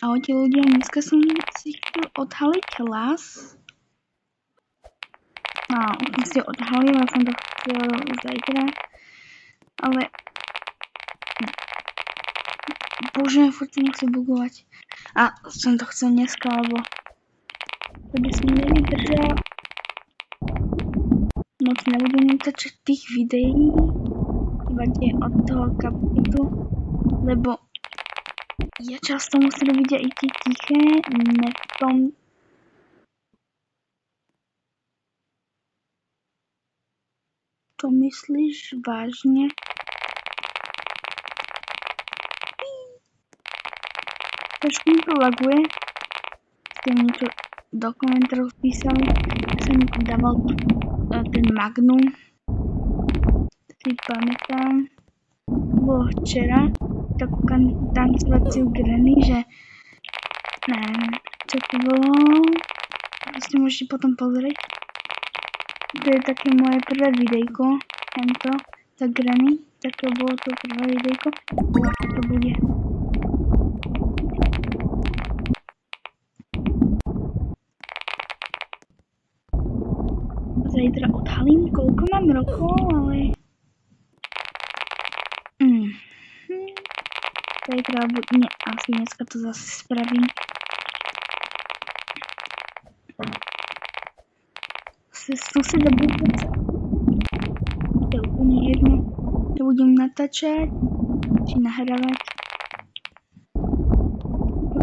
Ahojte ľudia, dneska som si chcel odhaliť hlas. No, už som si odhalil, ja som to chcel zajtra. Ale... Bože, furt sa musí bugovať. A som to chcel dneska, lebo... To by som nevydržal. Moc nebudem natáčať tých videí. Iba tie od toho kapitu. Lebo... Ja často musím robiť aj tie tiché, ne v tom... To myslíš vážne? Trošku mi to laguje. Ste mi niečo do komentárov písali. Som dával ten Magnum. Si pamätám. Bolo včera takú tancovaciu granny, že neviem, čo to bolo. To si môžete potom pozrieť. To je také moje prvé videjko. Tento, tá granny. Také bolo to prvé videjko. Ako to bude. Zajtra odhalím, koľko mám rokov, ale... Zajtra, nie, asi dneska to zase spravím. Suseda Búkovca. To je úplne jedno. To budem natáčať, či nahrávať.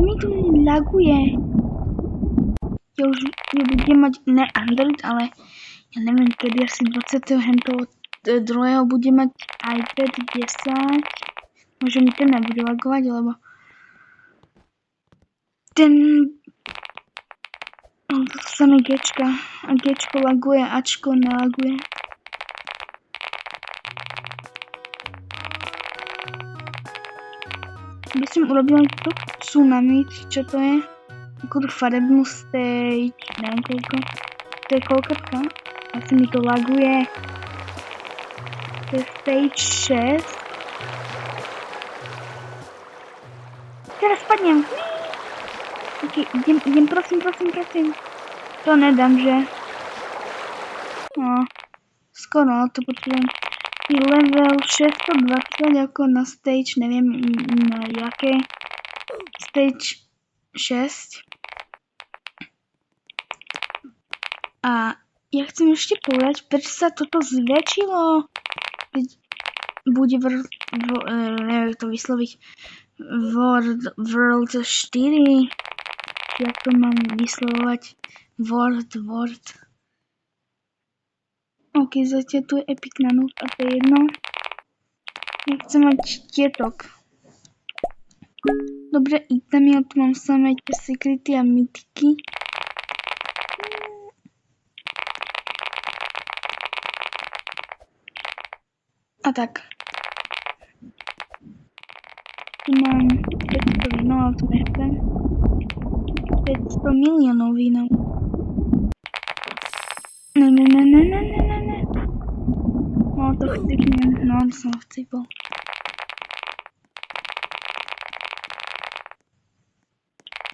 Mi to laguje. Ja už nebudem mať, ne Android, ale ja neviem, kedy asi 22. budem mať iPad 10. Možno mi ten nebude lagovať, lebo ten to samé Gčka. A Gčko laguje, Ačko nelaguje. By som urobila to tsunami, čo to je? Takú farebnú stage, neviem koľko. To je koľkatka? Asi mi to laguje. To je stage 6. Teraz spadnem. Ok, idem, prosím. To nedám, že? No, skoro to potrebujem. Level 620 ako na stage, neviem na jaké. Stage 6. A ja chcem ešte povedať, prečo sa toto zväčšilo. Bude neviem to vysloviť. World 4. Jak to mám vyslovovať? Word. Ok, zatiaľ tu je Epic Nanook a to je jedno. Ja chcem mať tietok. Dobre, itemy, ja tu mám samé tie secrety a mythiky. A tak. Tu mám 500 vínov, ale to nechcem. 500 miliónov vínov. Ne. No to chcípnem, no to som chcípol.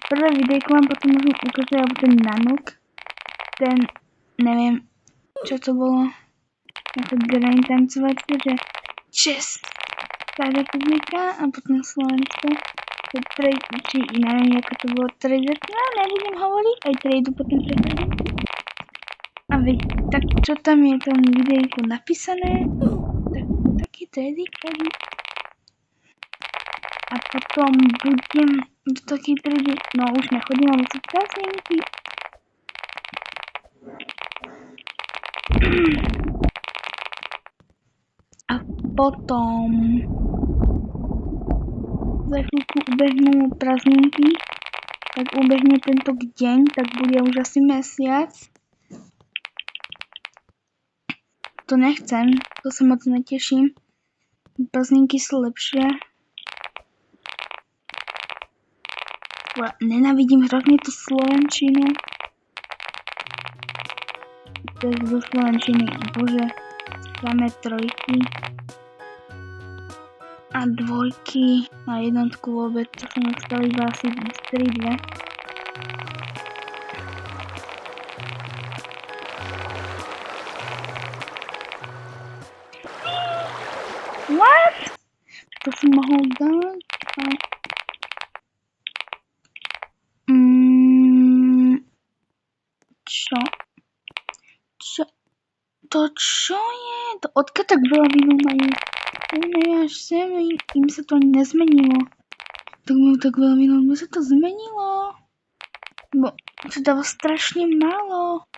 Prvé videjko vám potom môžem ukázať, alebo ten Nanook. Ten, neviem, čo to bolo. Na to granny tancovacie, že Česká republika a potom Slovensko. Či neviem, ako to bolo trejzet. No, nebudem hovoriť, aj trejdu potom prekladím. A veď, tak čo tam je tam videjko napísané, tak taký tredy chodí. A potom budem do takej tredy, no už nechodím, ale sú prázdninky. A potom za chvíľku ubehnú prázdninky, tak ubehne tento deň, tak bude už asi mesiac. To nechcem, to sa moc neteším. Prázdninky sú lepšie. Nenávidím hrozne tú slovenčinu. To je do slovenčiny, bože, samé trojky. a dvojky na jednotku vôbec, to som dostal iba asi 3-2. What? To som mohol dať? Čo? To čo je? To odkiaľ tak veľa vinu majú? Až sem, im sa to ani nezmenilo. Tak majú tak veľa vinu, mne sa to zmenilo. Bo to dáva strašne málo.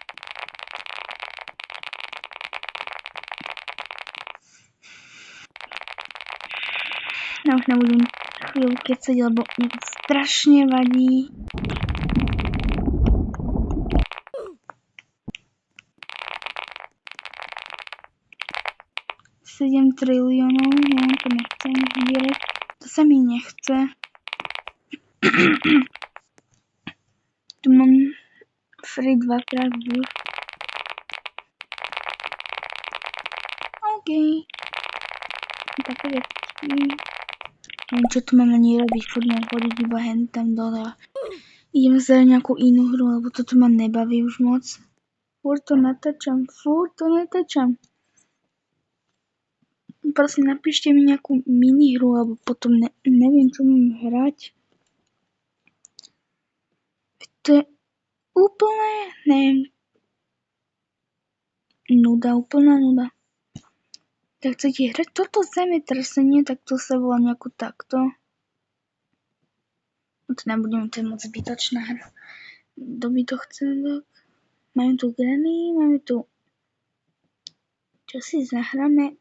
Ja už nebudem chvíľu kecať, lebo mne to strašne vadí. $7 triliónov, ja to nechcem zbierať. To sa mi nechce. Tu mám free 2-krát už. OK. Také veci. Čo tu mám ani robiť, furt mám chodiť iba hentam dole. Idem sa nejakú inú hru, lebo toto ma nebaví už moc. Furt to natáčam. Prosím, napíšte mi nejakú minihru, alebo potom neviem, čo mám hrať. To je úplne, neviem, úplná nuda. Tak chcete hrať toto zemetrasenie, tak to sa volá nejakú takto. No to nebudem, to je moc zbytočná hra. Kto by to chcel tak? Máme tu Granny, máme tu... Čo si zahráme?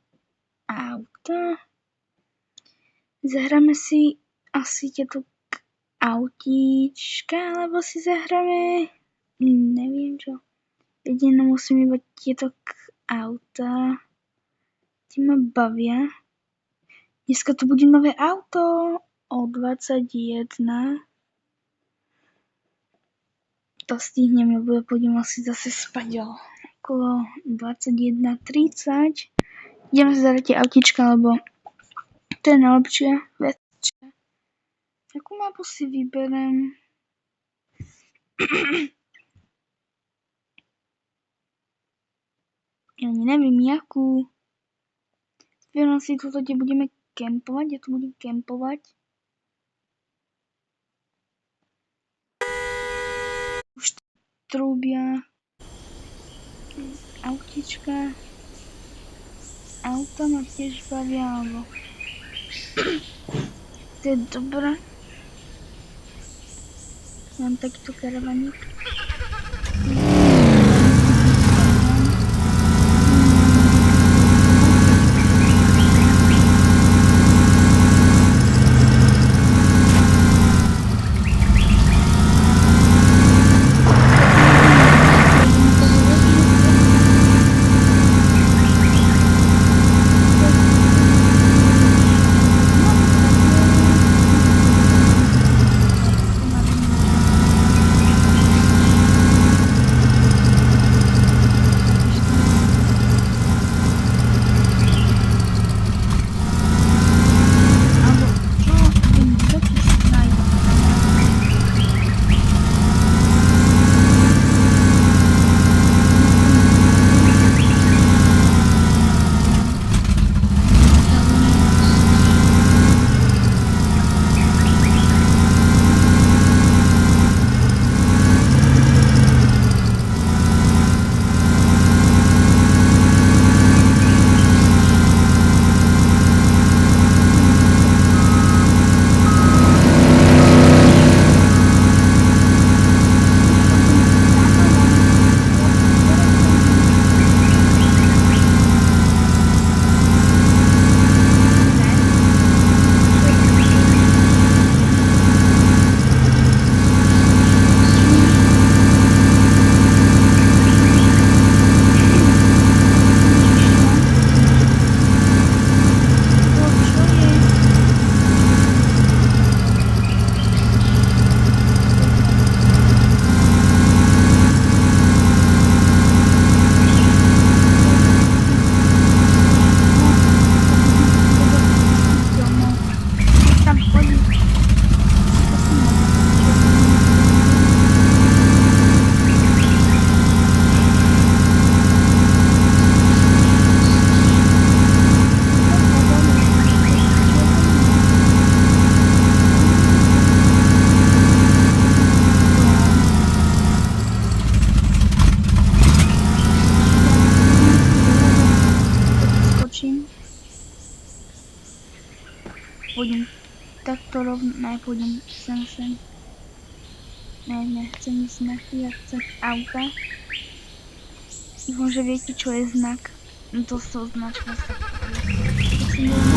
Auta. Zahráme si asi tieto autíčka, alebo si zahráme... Neviem čo. Jediné musím iba tieto auta. Tie ma bavia. Dneska tu bude nové auto o 21. To stihnem, lebo ja pôjdem asi zase spať okolo 21:30. Idem si zahrať tie autíčka, lebo to je najlepšia vec. Akú mapu si vyberem? Ja neviem, jakú. Vyberám si túto, kde budeme kempovať. Ja tu budem kempovať. Už trúbia. Autíčka. Auta ma tiež bavia, alebo... To je dobré. Mám takýto karavaník. Tak to rovno, ne, pôjdem sem. Ne, chcem ísť ja chcem auta. Dúfam, že viete, čo je znak. To sa označka sa tak tvári.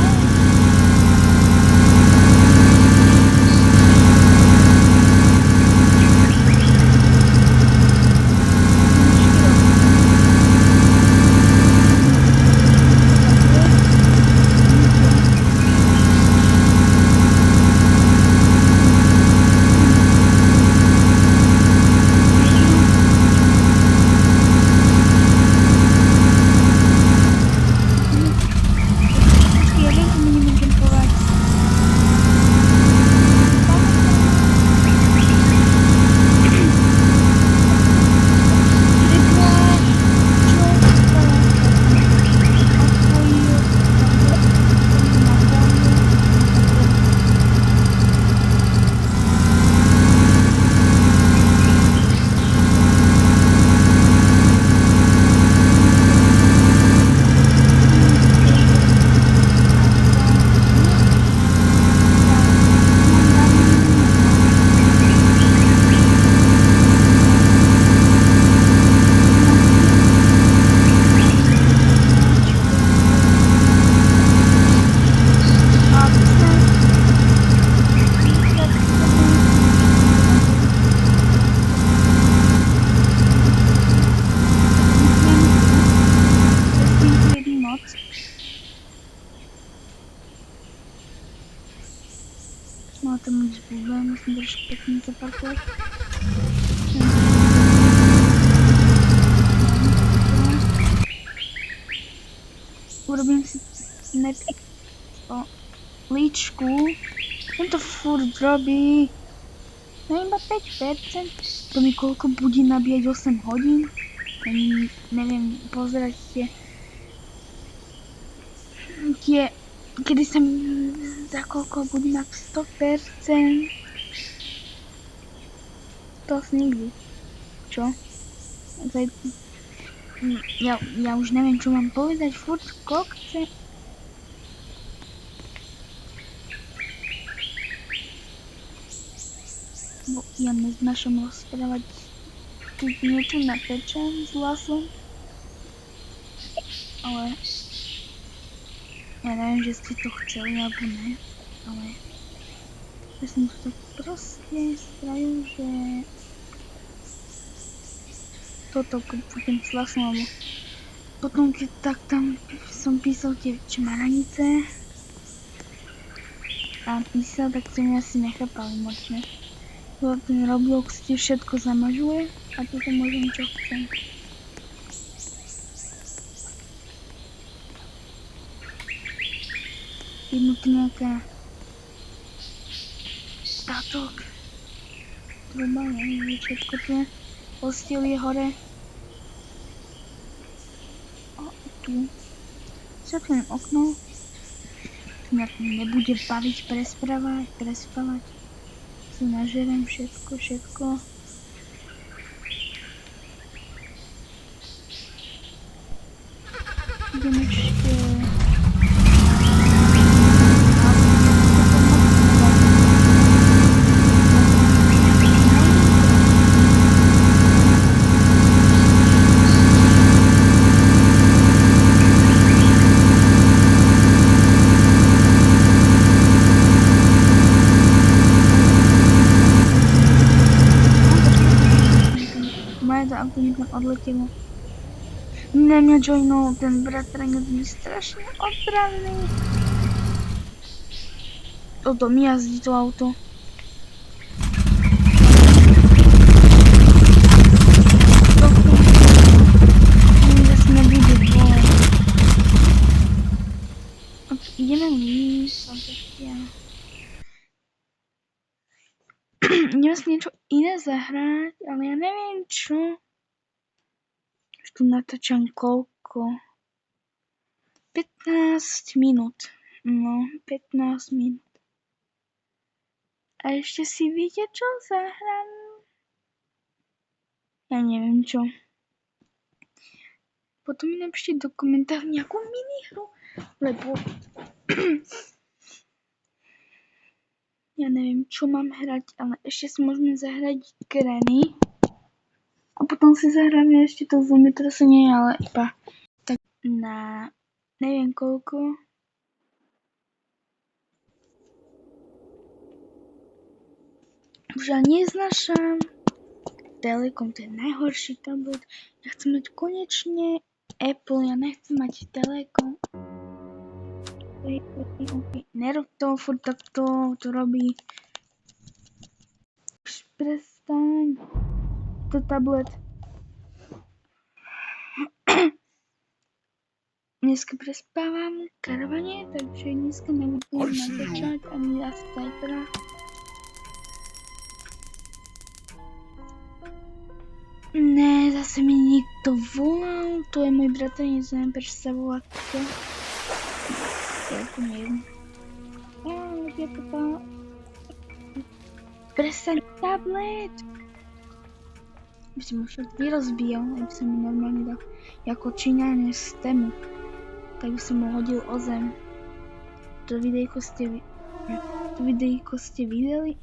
No to mi zbudłem, musím trošku pekne zaparkovať. Urobím si net o líčku. Tento furt robí iba 5%. To mi koľko bude nabíjať 8 hodín. Neviem pozerať tie kedy sa mi za koľko bude mať 100%. To asi nikdy. Čo? Ja už neviem, čo mám povedať. Furt kokce. Bo ja neznášam rozprávať tu niečo na pečen s hlasom. Ale ja neviem, že ste to chceli alebo ne. Ale ja som to tak proste spravil, že toto budem s hlasom, lebo potom keď tak tam som písal tie čmaranice a písal, tak som asi nechápal emočne. Lebo ten Roblox ti všetko zamažuje a toto môžem čo chcem. Jednotka nejaká tátok. Truba, neviem, všetko tu je. Postiel je hore. A tu. Zaklenem okno. Tu mňa nebude baviť prespávať. Si nažerem všetko. Idem ešte... Auto niekam odletelo. Na mňa joinol ten bratranec, mi strašne otravný. Toto mi jazdí to auto. Toto mi zase nebude volať. Ideme vníť. Ideme si niečo iné zahrať, ale ja neviem čo. Už tu natáčam koľko? 15 minút. No, 15 minút. A ešte si viete, čo zahrám? Ja neviem čo. Potom mi napíšte do komentáru nejakú minihru, lebo Ja neviem, čo mám hrať, ale ešte si môžeme zahrať Granny. A potom si zahráme ešte to zemetrasenie, ale iba tak na neviem koľko. Už ja neznášam Telekom, to je najhorší tablet. Ja chcem mať konečne Apple, ja nechcem mať Telekom. Okay. Nerob to, furt takto to robí. Už prestaň. To tablet. Dneska prespávam karavane, takže dneska nebudem začať ani asi zajtra. Ne, zase mi niekto volal, to je môj bratranec, neviem prečo sa volá to. Ja to neviem. Kde to bol? Prestaň tablet! By som ho však vyrozbíjal, aby som mi normálne dal ako Číňane z tému. Tak by som ho hodil o zem. To videjko ste videli?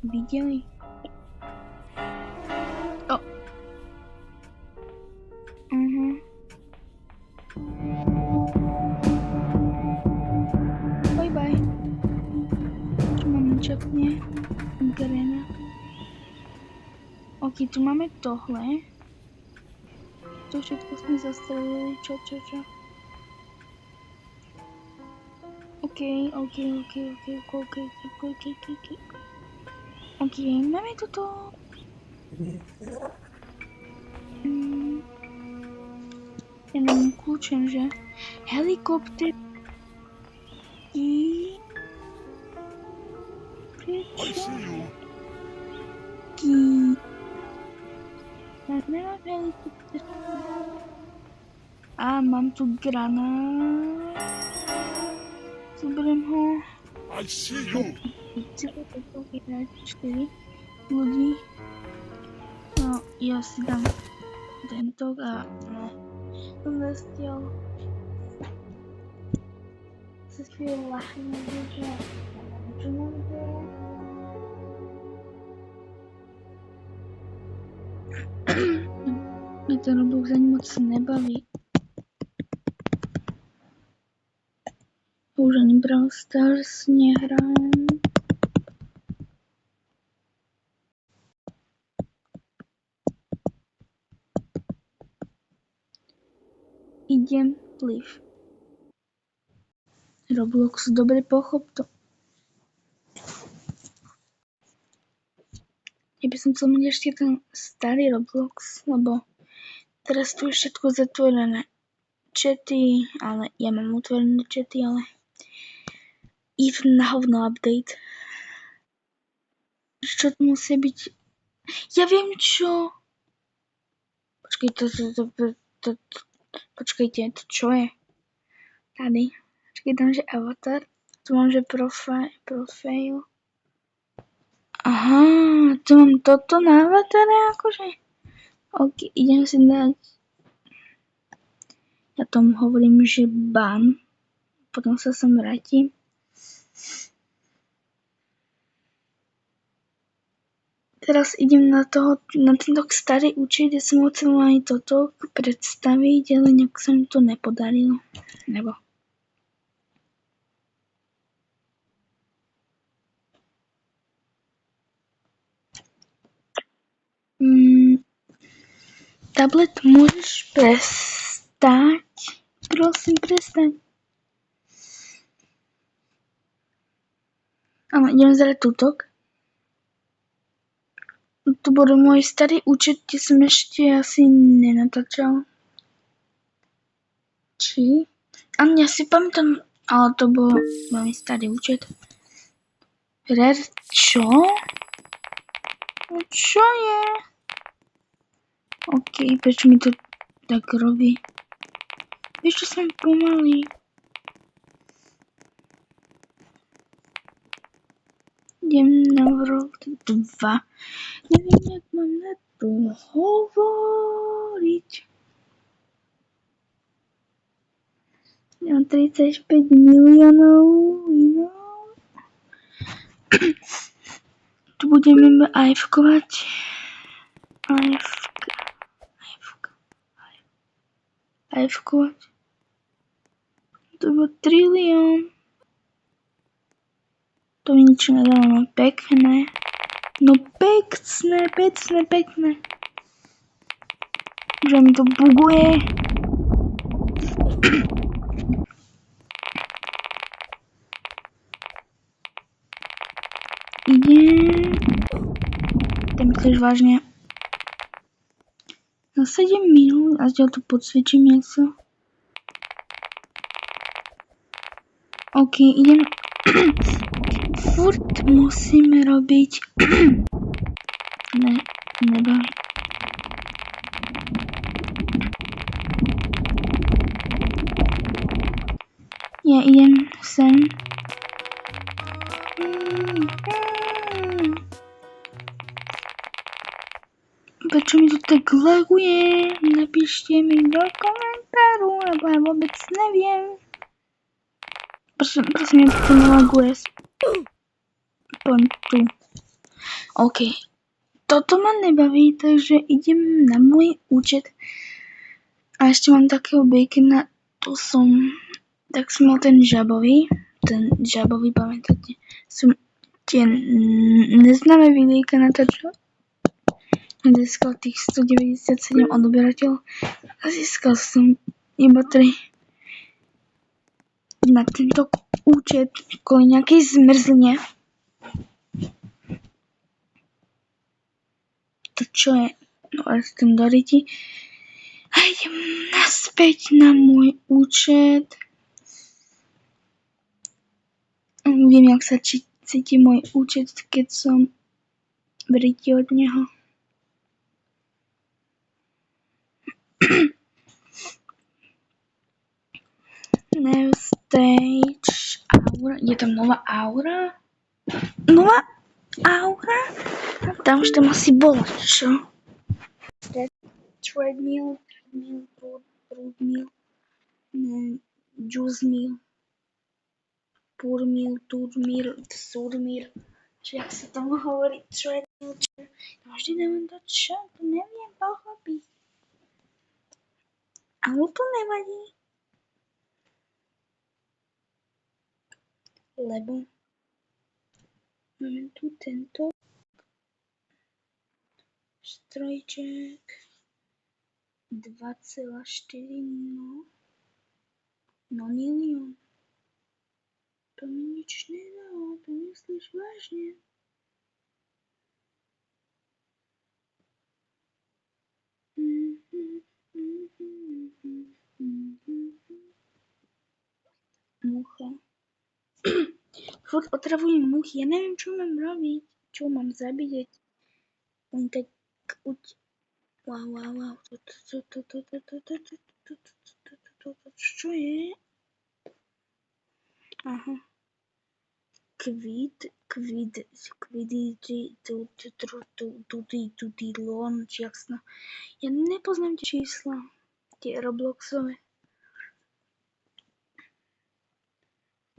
Bye bye. Čo mám čapne? Grena. Ok, tu máme tohle. To všetko sme zastrelili. Čo? Ok, máme toto. Ja mám kľúčem, že? Helikopter. Prečo? Ja nemám helikopter. A mám tu granát. Zoberiem ho. I see you. 4 ľudí. No, ja si dám tento a no. Zestiel. Se chvíľu ľahne že čo mám dělat. Mě ten Roblox ani moc nebaví. Už ani Brawl Stars nehrám. Idem Liv. Roblox, dobre pochop to. Ja by som chcel mať ešte ten starý Roblox, lebo teraz tu je všetko zatvorené. Chaty, ale ja mám otvorené chaty, ale even na hovno update. Čo to musí byť? Ja viem čo! Počkajte, to čo je? Tady. Počkaj, tam že avatar. Tu mám že profil. Aha, tu mám toto na avatare akože. Ok, idem si dať. Ja tomu hovorím, že ban. Potom sa sem vrátim. Teraz idem na tento starý účet, kde som chcela aj toto predstaviť, ale nejak sa mi to nepodarilo. Nebo. Tablet, môžeš prestať? Prosím, prestaň. Áno, idem zrať tutok. To bol môj starý účet, kde som ešte asi nenatáčal. Či? Áno, ja si pamätám, ale to bol veľmi starý účet. Čo? Čo je? Ok, prečo mi to tak robí? Vieš čo, som pomalý. Idem na rok 2. Neviem, jak mám na to hovoriť. Mám 35 miliónov. Tu budeme AFkovať. AFkovať. To bol trilión. To mi nič nedalo, no pekné. No pekné. Že mi to buguje. Idem. Ty myslíš vážne? Na 7 minút a zdiaľ tu podsviečím niečo. OK, idem. Furt musíme robiť. Ne, nebaví. Ja idem sem. Prečo mi to tak laguje? Napíšte mi do komentáru, lebo ja vôbec neviem. Prosím, mi to nelaguje. Poň tu. OK. Toto ma nebaví, takže idem na môj účet. A ešte mám takého bacona, tak som mal ten žabový, pamätáte, som tie neznáme videjka natáčal. Získal tých 197 odoberateľov a získal som iba 3 na tento účet kvôli nejakej zmrzline. To čo je? No ale s tým doriti. A idem naspäť na môj účet. Viem, jak sa cíti môj účet, keď som v riti od neho. New stage, aura, je tam nová aura? Nová aura? Tam už tam asi bolo, čo? Treadmill, broodmill, juice mill, pourmill, surmill, či jak sa tomu hovorí, treadmill, čo? Ja vždy neviem to čo, to neviem pochopiť. Ale to nevadí. Lebo máme tu tento strojček 2,4 nonilión. To mi nič nedalo, to myslíš vážne? Mucha. Furt otravujem muchy, ja neviem, čo mám robiť, čo mám zabiť. Oni tak wow. Čo je? Aha. Tudilon, či jak sa... Ja nepoznám tie čísla, tie Robloxové.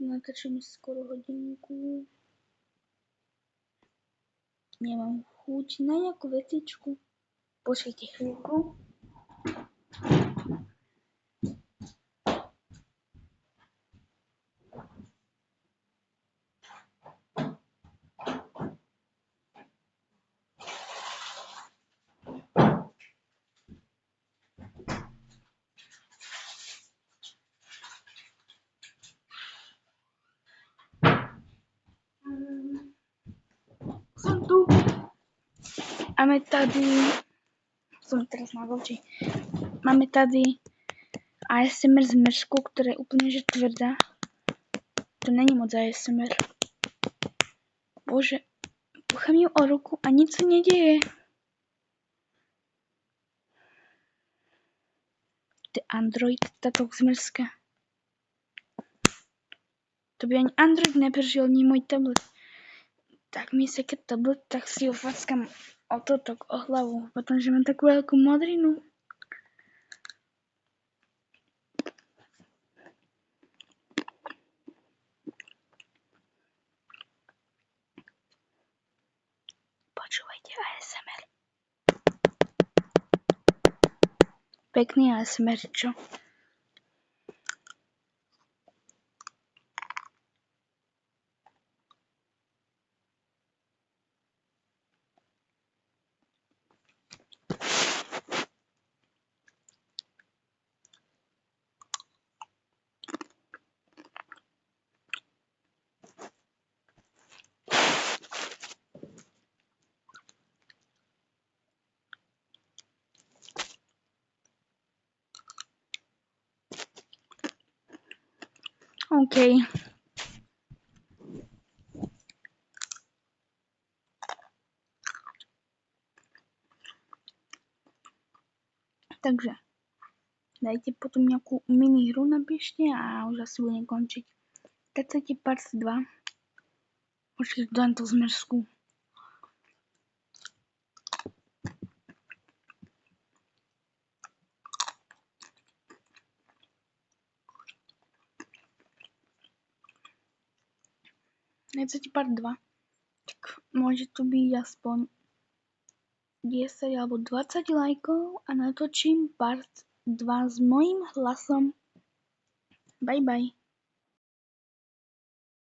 Natáčam skoro hodinku. Nemám chuť na nejakú vecičku. Počkajte chvíľku. Som tu. Máme tady... Som teraz na voči. Máme tady ASMR zmrzku, ktorá je úplne že tvrdá. To není moc ASMR. Bože, puchám ju o ruku a nič sa nedieje. To je Android, táto zmrzka. To by ani Android neprežil, ani môj tablet. Tak mi seká tablet, tak si ho fackam o hlavu, pretože mám takú veľkú modrinu. Počúvajte ASMR. Pekný ASMR, čo? OK. Takže dajte potom nejakú mini hru, napíšte a už asi budem končiť. Keď chcete part 2, určite dám to zmrzku. Keď chcete part 2, tak môže tu byť aspoň 10 alebo 20 lajkov a natočím part 2 s mojím hlasom. Bye bye.